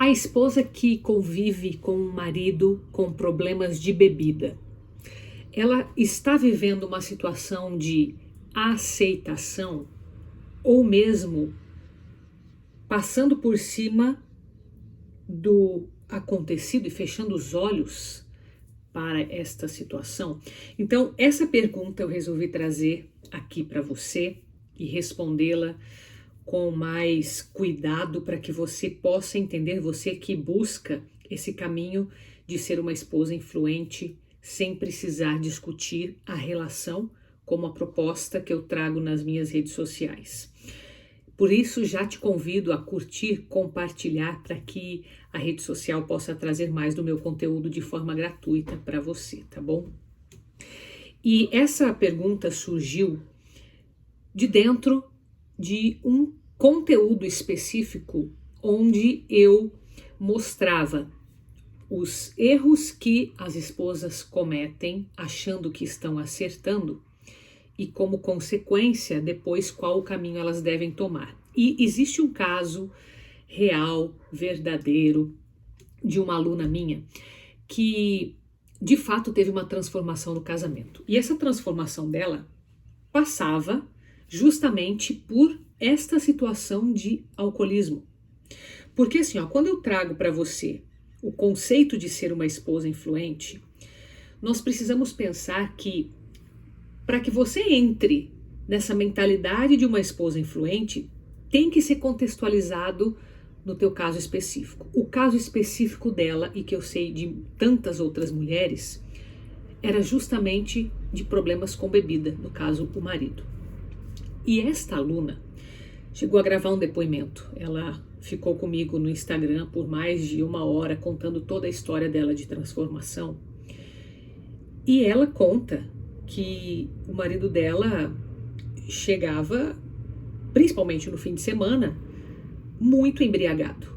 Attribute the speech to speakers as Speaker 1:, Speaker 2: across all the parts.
Speaker 1: A esposa que convive com um marido com problemas de bebida, ela está vivendo uma situação de aceitação ou mesmo passando por cima do acontecido e fechando os olhos para esta situação? Então, essa pergunta eu resolvi trazer aqui para você e respondê-la com mais cuidado para que você possa entender, você que busca esse caminho de ser uma esposa influente sem precisar discutir a relação, como a proposta que eu trago nas minhas redes sociais. Por isso, já te convido a curtir, compartilhar para que a rede social possa trazer mais do meu conteúdo de forma gratuita para você, tá bom? E essa pergunta surgiu de dentro de um conteúdo específico onde eu mostrava os erros que as esposas cometem achando que estão acertando e, como consequência, depois qual o caminho elas devem tomar. E existe um caso real, verdadeiro, de uma aluna minha que de fato teve uma transformação no casamento. E essa transformação dela passava justamente por esta situação de alcoolismo. Porque assim, quando eu trago para você o conceito de ser uma esposa influente, nós precisamos pensar que para que você entre nessa mentalidade de uma esposa influente, tem que ser contextualizado no teu caso específico. O caso específico dela, e que eu sei de tantas outras mulheres, era justamente de problemas com bebida, no caso, o marido. E esta aluna chegou a gravar um depoimento. Ela ficou comigo no Instagram por mais de 1 hora contando toda a história dela de transformação. E ela conta que o marido dela chegava, principalmente no fim de semana, muito embriagado.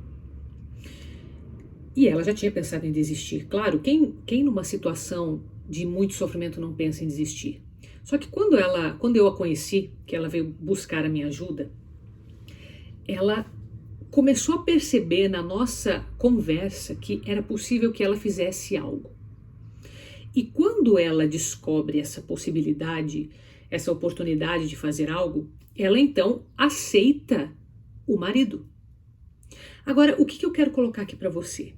Speaker 1: E ela já tinha pensado em desistir. Claro, quem numa situação de muito sofrimento não pensa em desistir? Só que quando eu a conheci, que ela veio buscar a minha ajuda, ela começou a perceber na nossa conversa que era possível que ela fizesse algo. E quando ela descobre essa possibilidade, essa oportunidade de fazer algo, ela então aceita o marido. Agora, o que eu quero colocar aqui para você?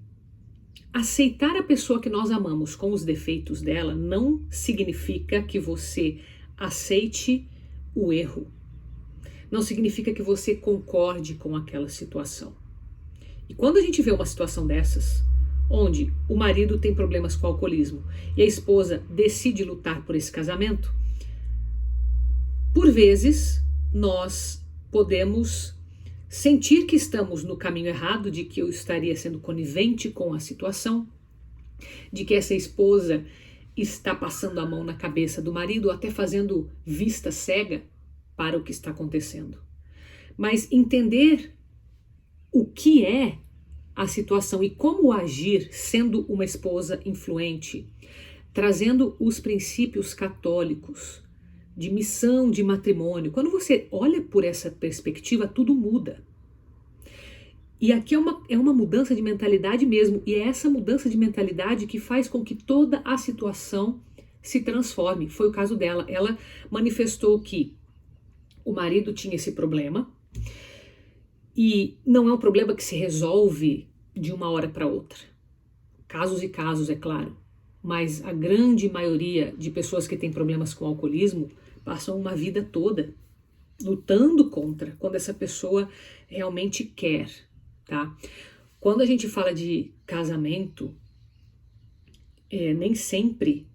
Speaker 1: Aceitar a pessoa que nós amamos com os defeitos dela não significa que você aceite o erro. Não significa que você concorde com aquela situação. E quando a gente vê uma situação dessas, onde o marido tem problemas com o alcoolismo e a esposa decide lutar por esse casamento, por vezes nós podemos sentir que estamos no caminho errado, de que eu estaria sendo conivente com a situação, de que essa esposa está passando a mão na cabeça do marido, ou até fazendo vista cega para o que está acontecendo. Mas entender o que é a situação e como agir sendo uma esposa influente, trazendo os princípios católicos de missão, de matrimônio. Quando você olha por essa perspectiva, tudo muda. E aqui é uma mudança de mentalidade mesmo, e é essa mudança de mentalidade que faz com que toda a situação se transforme. Foi o caso dela. Ela manifestou que o marido tinha esse problema, e não é um problema que se resolve de uma hora para outra. Casos e casos, é claro. Mas a grande maioria de pessoas que têm problemas com alcoolismo passam uma vida toda lutando contra, quando essa pessoa realmente quer, tá? Quando a gente fala de casamento, nem sempre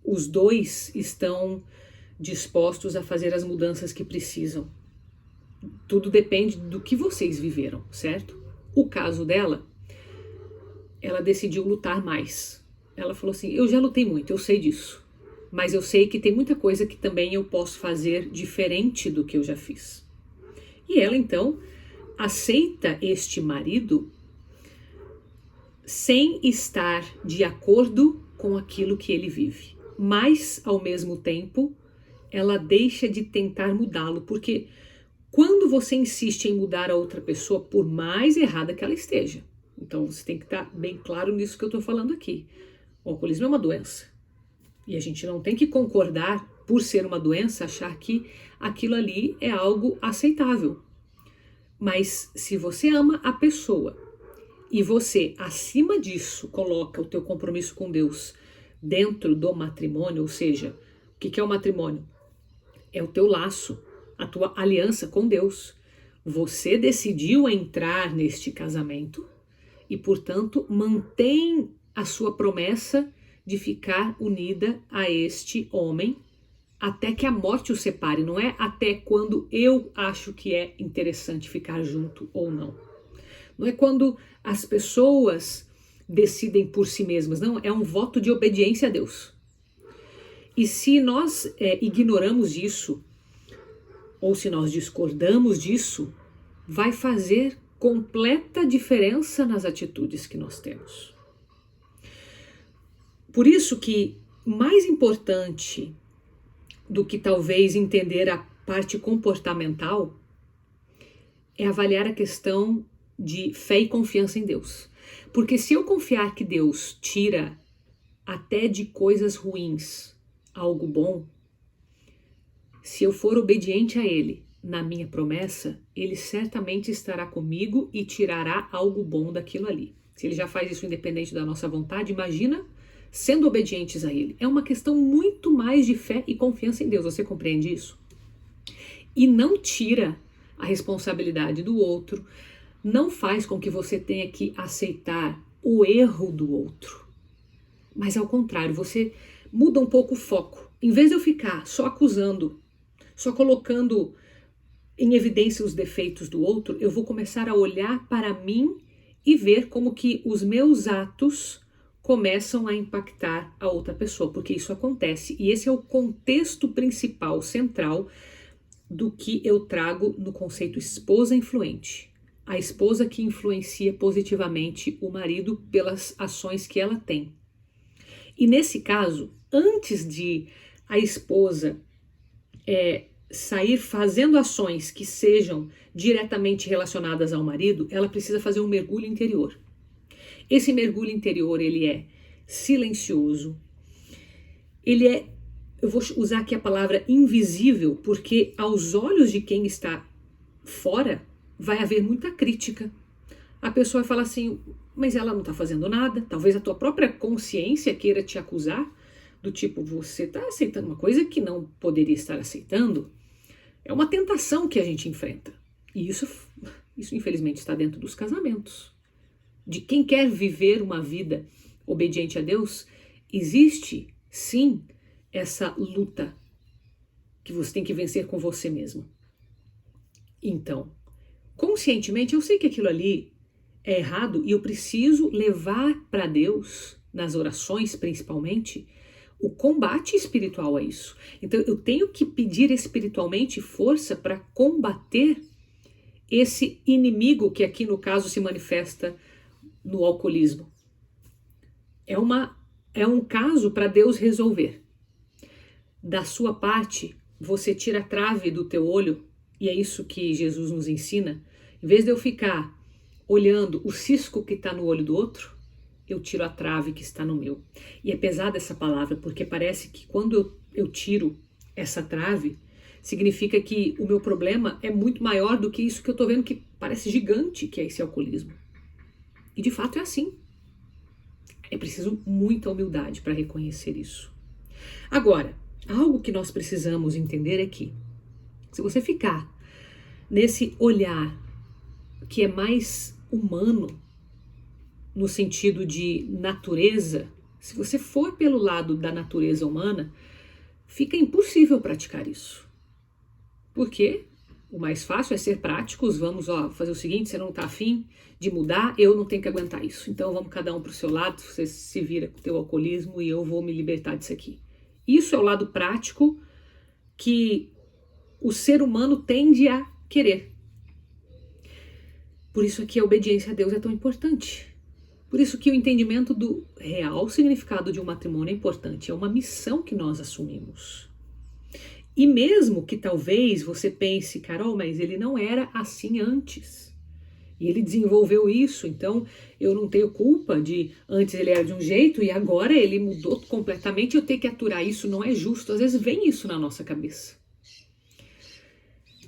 Speaker 1: os dois estão dispostos a fazer as mudanças que precisam. Tudo depende do que vocês viveram, certo? O caso dela, ela decidiu lutar mais. Ela falou assim, eu já lutei muito, eu sei disso. Mas eu sei que tem muita coisa que também eu posso fazer diferente do que eu já fiz. E ela, então, aceita este marido sem estar de acordo com aquilo que ele vive. Mas, ao mesmo tempo, ela deixa de tentar mudá-lo, porque quando você insiste em mudar a outra pessoa, por mais errada que ela esteja, Então você tem que estar bem claro nisso que eu estou falando aqui. O alcoolismo é uma doença. E a gente não tem que concordar, por ser uma doença, achar que aquilo ali é algo aceitável. Mas se você ama a pessoa e você, acima disso, coloca o teu compromisso com Deus dentro do matrimônio, ou seja, o que é o matrimônio? É o teu laço, a tua aliança com Deus. Você decidiu entrar neste casamento e, portanto, mantém a sua promessa de ficar unida a este homem até que a morte o separe. Não é até quando eu acho que é interessante ficar junto ou não. Não é quando as pessoas decidem por si mesmas. Não, é um voto de obediência a Deus. E se nós ignoramos isso, ou se nós discordamos disso, vai fazer completa diferença nas atitudes que nós temos. Por isso que mais importante do que talvez entender a parte comportamental é avaliar a questão de fé e confiança em Deus. Porque se eu confiar que Deus tira até de coisas ruins algo bom, se eu for obediente a Ele na minha promessa, Ele certamente estará comigo e tirará algo bom daquilo ali. Se Ele já faz isso independente da nossa vontade, imagina sendo obedientes a Ele. É uma questão muito mais de fé e confiança em Deus. Você compreende isso? E não tira a responsabilidade do outro, não faz com que você tenha que aceitar o erro do outro. Mas ao contrário, você muda um pouco o foco. Em vez de eu ficar só acusando, só colocando em evidência os defeitos do outro, eu vou começar a olhar para mim e ver como que os meus atos começam a impactar a outra pessoa, porque isso acontece. E esse é o contexto principal, central, do que eu trago no conceito esposa influente. A esposa que influencia positivamente o marido pelas ações que ela tem. E nesse caso, antes de a esposa sair fazendo ações que sejam diretamente relacionadas ao marido, ela precisa fazer um mergulho interior. Esse mergulho interior, ele é silencioso, ele é, eu vou usar aqui a palavra invisível, porque aos olhos de quem está fora, vai haver muita crítica. A pessoa vai falar assim, mas ela não está fazendo nada, talvez a tua própria consciência queira te acusar, do tipo, você está aceitando uma coisa que não poderia estar aceitando. É uma tentação que a gente enfrenta. E isso infelizmente está dentro dos casamentos. De quem quer viver uma vida obediente a Deus, existe sim essa luta que você tem que vencer com você mesmo. Então, conscientemente eu sei que aquilo ali é errado e eu preciso levar para Deus, nas orações principalmente, o combate espiritual a isso. Então eu tenho que pedir espiritualmente força para combater esse inimigo que aqui no caso se manifesta no alcoolismo. É um caso para Deus resolver. Da sua parte, você tira a trave do teu olho, e é isso que Jesus nos ensina. Em vez de eu ficar olhando o cisco que está no olho do outro, eu tiro a trave que está no meu. E é pesada essa palavra, porque parece que quando eu tiro essa trave, significa que o meu problema é muito maior do que isso que eu estou vendo que parece gigante, que é esse alcoolismo. E de fato é assim. É preciso muita humildade para reconhecer isso. Agora, algo que nós precisamos entender é que, se você ficar nesse olhar que é mais humano, no sentido de natureza, se você for pelo lado da natureza humana, fica impossível praticar isso. Por quê? O mais fácil é ser práticos, vamos fazer o seguinte, você não está afim de mudar, eu não tenho que aguentar isso. Então vamos cada um para o seu lado, você se vira com o teu alcoolismo e eu vou me libertar disso aqui. Isso é o lado prático que o ser humano tende a querer. Por isso que a obediência a Deus é tão importante. Por isso que o entendimento do real significado de um matrimônio é importante. É uma missão que nós assumimos. E mesmo que talvez você pense, Carol, mas ele não era assim antes. E ele desenvolveu isso, então eu não tenho culpa de antes ele era de um jeito e agora ele mudou completamente, eu tenho que aturar isso, não é justo. Às vezes vem isso na nossa cabeça.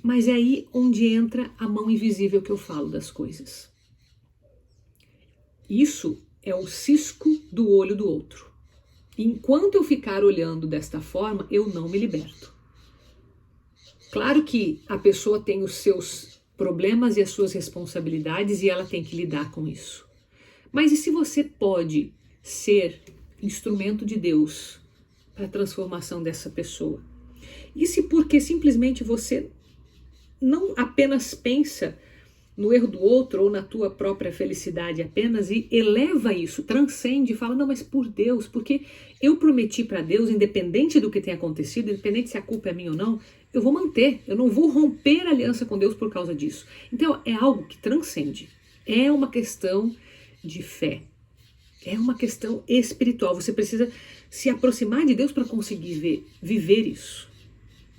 Speaker 1: Mas é aí onde entra a mão invisível que eu falo das coisas. Isso é o cisco do olho do outro. Enquanto eu ficar olhando desta forma, eu não me liberto. Claro que a pessoa tem os seus problemas e as suas responsabilidades e ela tem que lidar com isso. Mas e se você pode ser instrumento de Deus para a transformação dessa pessoa? E se porque simplesmente você não apenas pensa no erro do outro ou na tua própria felicidade apenas e eleva isso, transcende e fala, não, mas por Deus, porque eu prometi para Deus, independente do que tenha acontecido, independente se a culpa é minha ou não, eu vou manter, eu não vou romper a aliança com Deus por causa disso. Então é algo que transcende, é uma questão de fé, é uma questão espiritual, você precisa se aproximar de Deus para conseguir viver isso.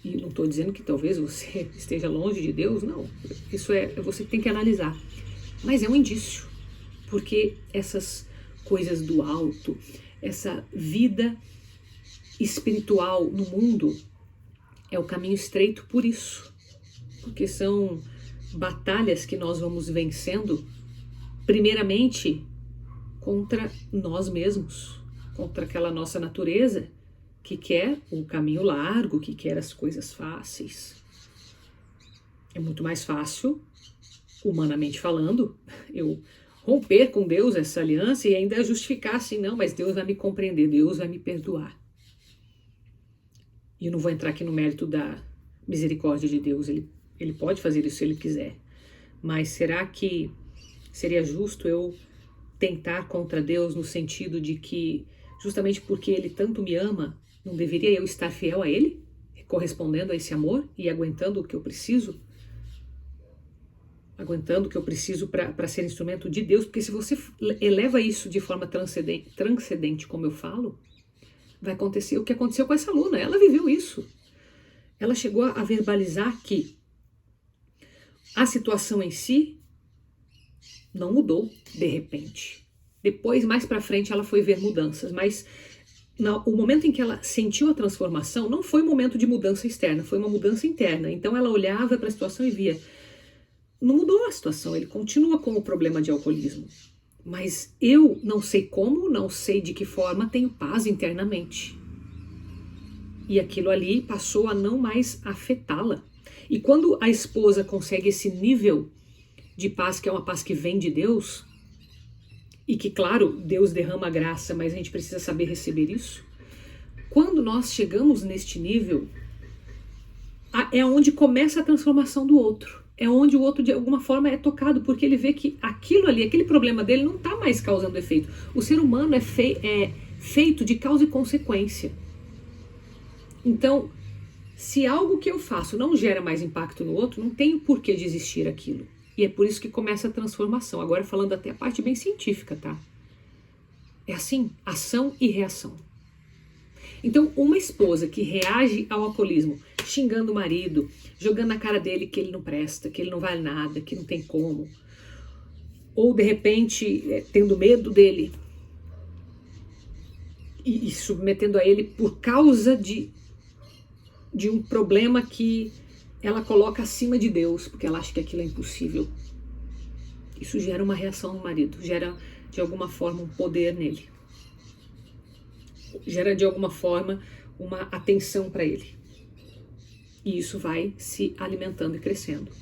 Speaker 1: E não estou dizendo que talvez você esteja longe de Deus, não. Isso é você que tem que analisar. Mas é um indício, porque essas coisas do alto, essa vida espiritual no mundo é o caminho estreito por isso. Porque são batalhas que nós vamos vencendo, primeiramente, contra nós mesmos, contra aquela nossa natureza que quer o caminho largo, que quer as coisas fáceis. É muito mais fácil, humanamente falando, eu romper com Deus essa aliança e ainda justificar assim, não, mas Deus vai me compreender, Deus vai me perdoar. E eu não vou entrar aqui no mérito da misericórdia de Deus, ele pode fazer isso se ele quiser. Mas será que seria justo eu tentar contra Deus no sentido de que, justamente porque ele tanto me ama, não deveria eu estar fiel a ele, correspondendo a esse amor e aguentando o que eu preciso? Aguentando o que eu preciso para ser instrumento de Deus? Porque se você eleva isso de forma transcendente, como eu falo, vai acontecer o que aconteceu com essa aluna. Ela viveu isso. Ela chegou a verbalizar que a situação em si não mudou de repente. Depois, mais para frente, ela foi ver mudanças, mas o momento em que ela sentiu a transformação não foi um momento de mudança externa, foi uma mudança interna. Então ela olhava para a situação e via, não mudou a situação, ele continua com o problema de alcoolismo. Mas eu não sei como, não sei de que forma, tenho paz internamente. E aquilo ali passou a não mais afetá-la. E quando a esposa consegue esse nível de paz, que é uma paz que vem de Deus, e que, claro, Deus derrama a graça, mas a gente precisa saber receber isso. Quando nós chegamos neste nível, é onde começa a transformação do outro. É onde o outro, de alguma forma, é tocado, porque ele vê que aquilo ali, aquele problema dele não está mais causando efeito. O ser humano é feito de causa e consequência. Então, se algo que eu faço não gera mais impacto no outro, não tem por que desistir aquilo. E é por isso que começa a transformação. Agora falando até a parte bem científica, tá? É assim, ação e reação. Então, uma esposa que reage ao alcoolismo, xingando o marido, jogando na cara dele que ele não presta, que ele não vale nada, que não tem como, ou de repente tendo medo dele e submetendo a ele por causa de um problema que ela coloca acima de Deus, porque ela acha que aquilo é impossível. Isso gera uma reação no marido, gera de alguma forma um poder nele. Gera de alguma forma uma atenção para ele. E isso vai se alimentando e crescendo.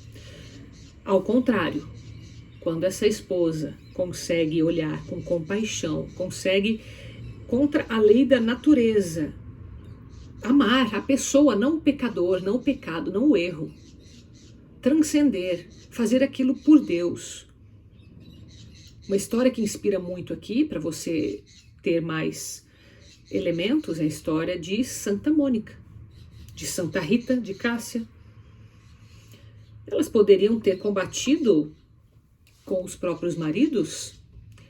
Speaker 1: Ao contrário, quando essa esposa consegue olhar com compaixão, consegue, contra a lei da natureza, amar a pessoa, não o pecador, não o pecado, não o erro. Transcender, fazer aquilo por Deus. Uma história que inspira muito aqui, para você ter mais elementos, é a história de Santa Mônica, de Santa Rita de Cássia. Elas poderiam ter combatido com os próprios maridos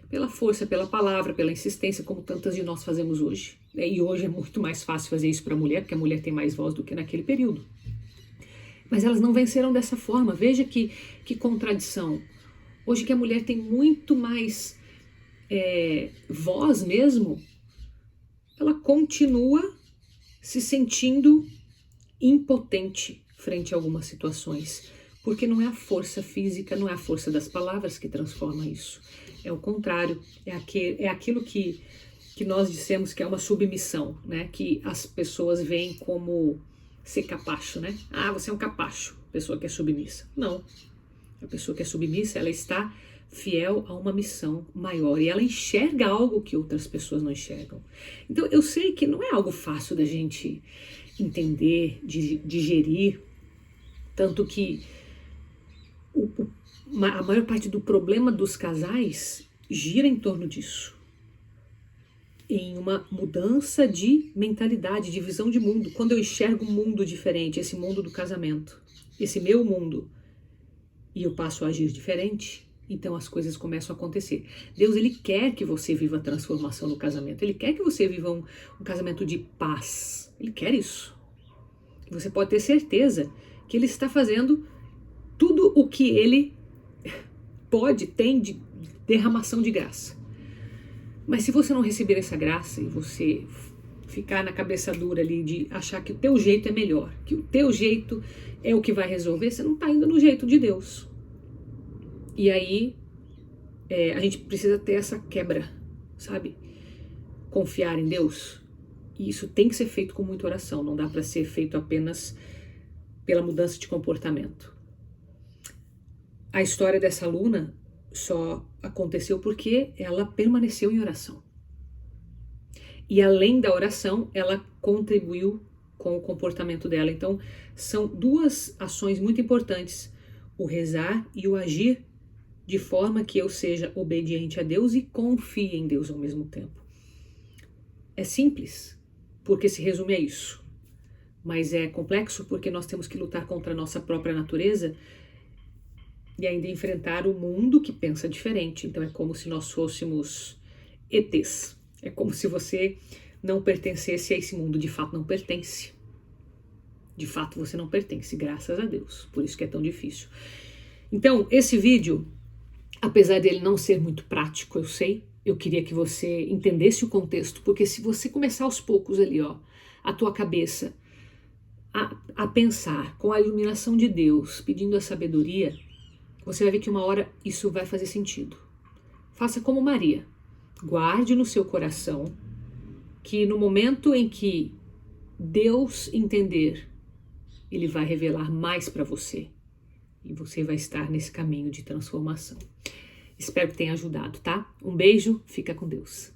Speaker 1: pela força, pela palavra, pela insistência, como tantas de nós fazemos hoje. E hoje é muito mais fácil fazer isso para a mulher, porque a mulher tem mais voz do que naquele período. Mas elas não venceram dessa forma. Veja que contradição. Hoje que a mulher tem muito mais voz mesmo, ela continua se sentindo impotente frente a algumas situações, porque não é a força física, não é a força das palavras que transforma isso. É o contrário, é aquilo que nós dissemos que é uma submissão, né? Que as pessoas veem como ser capacho, né? Ah, você é um capacho, pessoa que é submissa. Não, a pessoa que é submissa, ela está fiel a uma missão maior e ela enxerga algo que outras pessoas não enxergam. Então eu sei que não é algo fácil da gente entender, digerir, tanto que a maior parte do problema dos casais gira em torno disso, em uma mudança de mentalidade, de visão de mundo. Quando eu enxergo um mundo diferente, esse mundo do casamento, esse meu mundo, e eu passo a agir diferente, então as coisas começam a acontecer. Deus, ele quer que você viva a transformação no casamento. Ele quer que você viva um casamento de paz. Ele quer isso. Você pode ter certeza que ele está fazendo tudo o que ele tem de derramação de graça. Mas se você não receber essa graça e você ficar na cabeça dura ali de achar que o teu jeito é melhor, que o teu jeito é o que vai resolver, você não está indo no jeito de Deus. E aí a gente precisa ter essa quebra, sabe? Confiar em Deus. E isso tem que ser feito com muita oração, não dá para ser feito apenas pela mudança de comportamento. A história dessa aluna só aconteceu porque ela permaneceu em oração. E além da oração, ela contribuiu com o comportamento dela. Então, são duas ações muito importantes: o rezar e o agir de forma que eu seja obediente a Deus e confie em Deus ao mesmo tempo. É simples, porque se resume a isso. Mas é complexo porque nós temos que lutar contra a nossa própria natureza e ainda enfrentar o mundo que pensa diferente. Então é como se nós fôssemos ETs. É como se você não pertencesse a esse mundo. De fato não pertence. De fato você não pertence, graças a Deus. Por isso que é tão difícil. Então esse vídeo, apesar dele não ser muito prático, eu sei, eu queria que você entendesse o contexto, porque se você começar aos poucos ali, ó, a tua cabeça a pensar com a iluminação de Deus, pedindo a sabedoria, você vai ver que uma hora isso vai fazer sentido. Faça como Maria. Guarde no seu coração que no momento em que Deus entender, Ele vai revelar mais para você. E você vai estar nesse caminho de transformação. Espero que tenha ajudado, tá? Um beijo, fica com Deus.